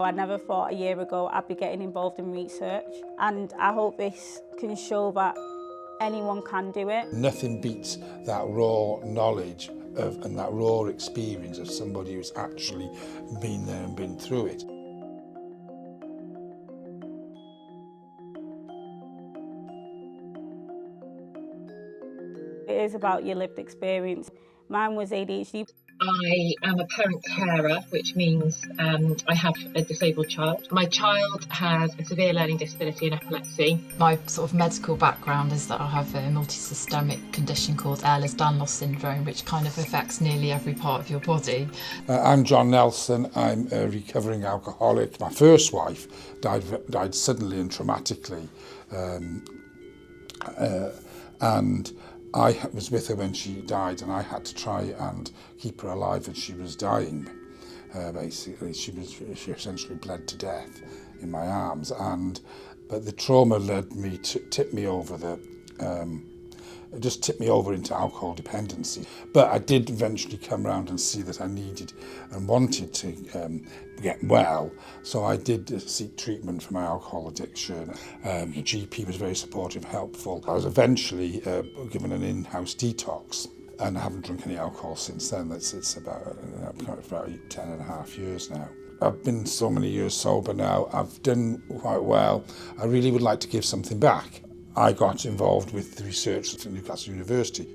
I never thought a year ago I'd be getting involved in research, and I hope this can show that anyone can do it. Nothing beats that raw knowledge of and that raw experience of somebody who's actually been there and been through it. It is about your lived experience. Mine was ADHD. I am a parent carer, which means I have a disabled child. My child has a severe learning disability and epilepsy. My sort of medical background is that I have a multisystemic condition called Ehlers-Danlos syndrome, which kind of affects nearly every part of your body. I'm John Nelson. I'm a recovering alcoholic. My first wife died suddenly and traumatically, and I was with her when she died, and I had to try and keep her alive as she was dying. Basically, she essentially bled to death in my arms, but the trauma led me to tip me over into alcohol dependency. But I did eventually come around and see that I needed and wanted to get well, so I did seek treatment for my alcohol addiction. The GP was very supportive, helpful. I was eventually given an in-house detox, and I haven't drunk any alcohol since then. It's about 10 and a half years now. I've been so many years sober now. I've done quite well. I really would like to give something back. I got involved with the research at Newcastle University.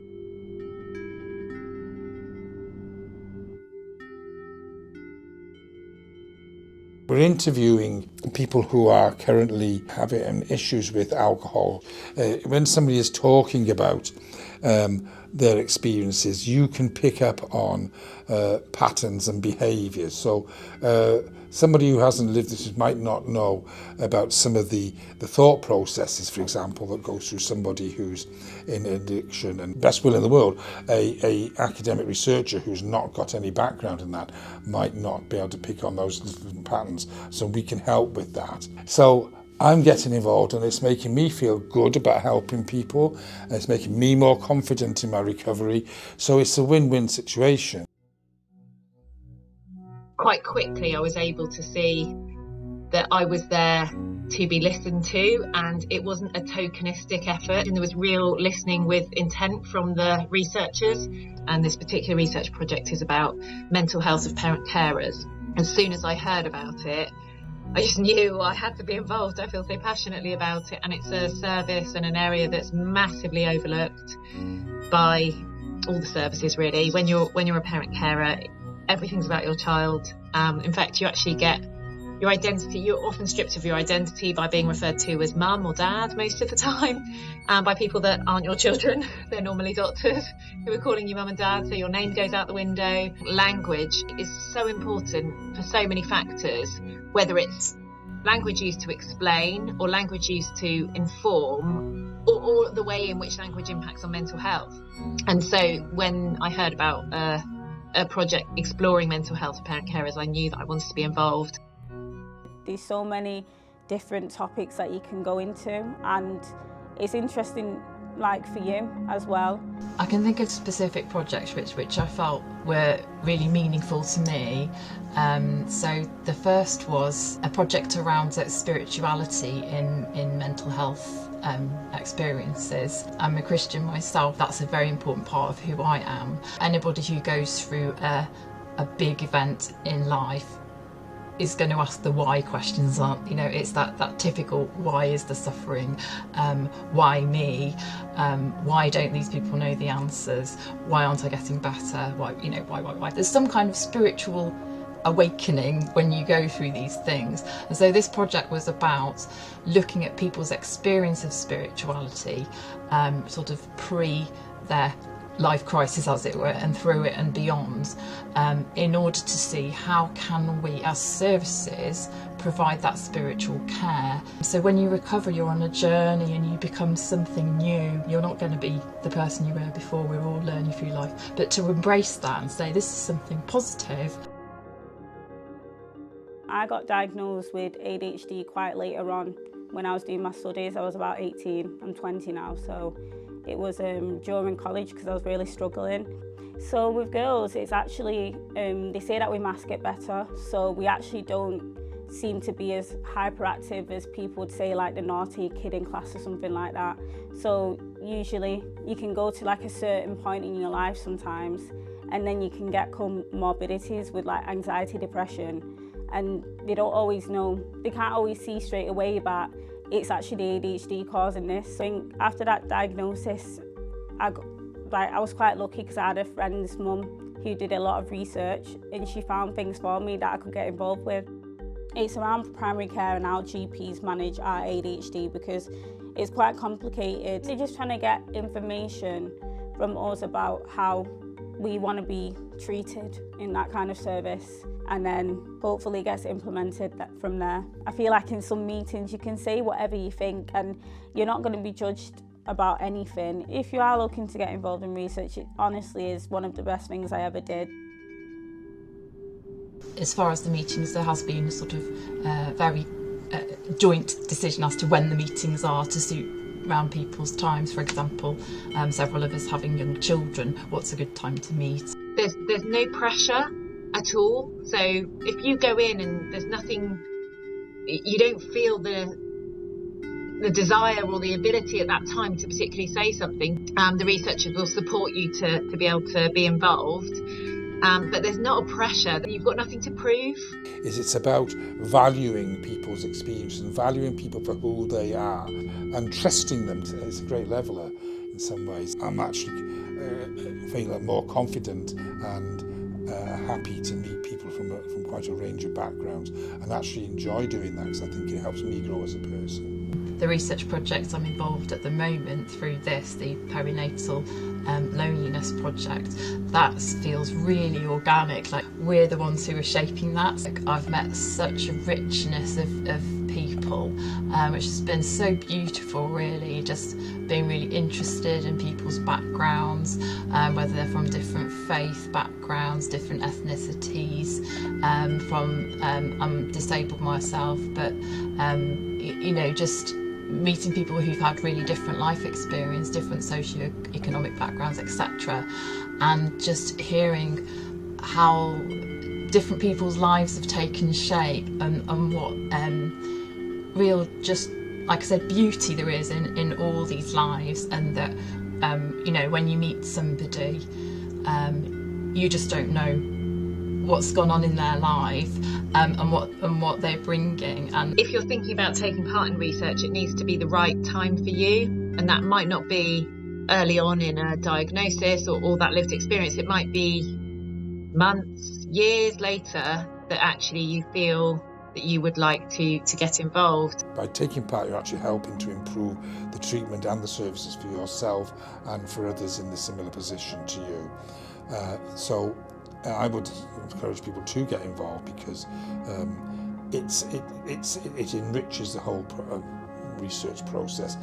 We're interviewing people who are currently having issues with alcohol. When somebody is talking about their experiences, you can pick up on patterns and behaviours. So somebody who hasn't lived this might not know about some of the thought processes, for example, that go through somebody who's in addiction. And best will in the world, a academic researcher who's not got any background in that might not be able to pick on those little patterns. So we can help with that. So I'm getting involved, and it's making me feel good about helping people, and it's making me more confident in my recovery. So it's a win-win situation. Quite quickly, I was able to see that I was there to be listened to, and it wasn't a tokenistic effort, and there was real listening with intent from the researchers. And this particular research project is about mental health of parent carers. As soon as I heard about it, I just knew I had to be involved. I feel so passionately about it, and it's a service and an area that's massively overlooked by all the services, really. When you're a parent carer, everything's about your child. In fact, you actually get your identity. You're often stripped of your identity by being referred to as mum or dad most of the time, by people that aren't your children. They're normally doctors who are calling you mum and dad, so your name goes out the window. Language is so important for so many factors, whether it's language used to explain or language used to inform, or the way in which language impacts on mental health. And so when I heard about a project exploring mental health for parent carers, I knew that I wanted to be involved. There's so many different topics that you can go into, and it's interesting, like, for you as well. I can think of specific projects which I felt were really meaningful to me. So the first was a project around spirituality in mental health experiences. I'm a Christian myself. That's a very important part of who I am. Anybody who goes through a big event in life is going to ask the why questions, aren't you know? It's that typical, why is the suffering? Why me? Why don't these people know the answers? Why aren't I getting better? Why? There's some kind of spiritual awakening when you go through these things. And so this project was about looking at people's experience of spirituality, sort of pre their life crisis, as it were, and through it and beyond, in order to see how can we as services provide that spiritual care. So when you recover, you're on a journey and you become something new. You're not going to be the person you were before. We're all learning through life, but to embrace that and say this is something positive. I got diagnosed with ADHD quite later on when I was doing my studies. I was about 18, I'm 20 now, so it was during college because I was really struggling. So with girls, it's actually, they say that we mask it better, so we actually don't seem to be as hyperactive as people would say, like the naughty kid in class or something like that. So usually you can go to like a certain point in your life sometimes, and then you can get comorbidities with like anxiety, depression, and they don't always know, they can't always see straight away that it's actually ADHD causing this. So I think after that diagnosis, I was quite lucky because I had a friend's mum who did a lot of research, and she found things for me that I could get involved with. It's around primary care and how GPs manage our ADHD because it's quite complicated. They're just trying to get information from us about how we want to be treated in that kind of service, and then hopefully it gets implemented from there. I feel like in some meetings you can say whatever you think and you're not going to be judged about anything. If you are looking to get involved in research, it honestly is one of the best things I ever did. As far as the meetings, there has been a sort of very joint decision as to when the meetings are to suit around people's times. For example, several of us having young children, what's a good time to meet? There's no pressure at all. So if you go in and there's nothing, you don't feel the desire or the ability at that time to particularly say something, the researchers will support you to be able to be involved. But there's not a pressure. You've got nothing to prove. It's about valuing people's experience and valuing people for who they are and trusting them. It's a great leveler in some ways. I'm actually feeling more confident and happy to meet people from quite a range of backgrounds, and actually enjoy doing that because I think it helps me grow as a person. The research projects I'm involved at the moment through this, the perinatal loneliness project, that feels really organic. Like we're the ones who are shaping that. Like I've met such a richness of people, which has been so beautiful really, just being really interested in people's backgrounds, whether they're from different faith backgrounds, different ethnicities, I'm disabled myself, but you know, just meeting people who've had really different life experience, different socio-economic backgrounds, etc., and just hearing how different people's lives have taken shape and what real, just like I said, beauty there is in all these lives, and that you know, when you meet somebody, you just don't know what's gone on in their life and what they're bringing. And if you're thinking about taking part in research, it needs to be the right time for you, and that might not be early on in a diagnosis or that lived experience. It might be months, years later that actually you feel that you would like to get involved. By taking part, you're actually helping to improve the treatment and the services for yourself and for others in the similar position to you. So I would encourage people to get involved because it enriches the whole research process.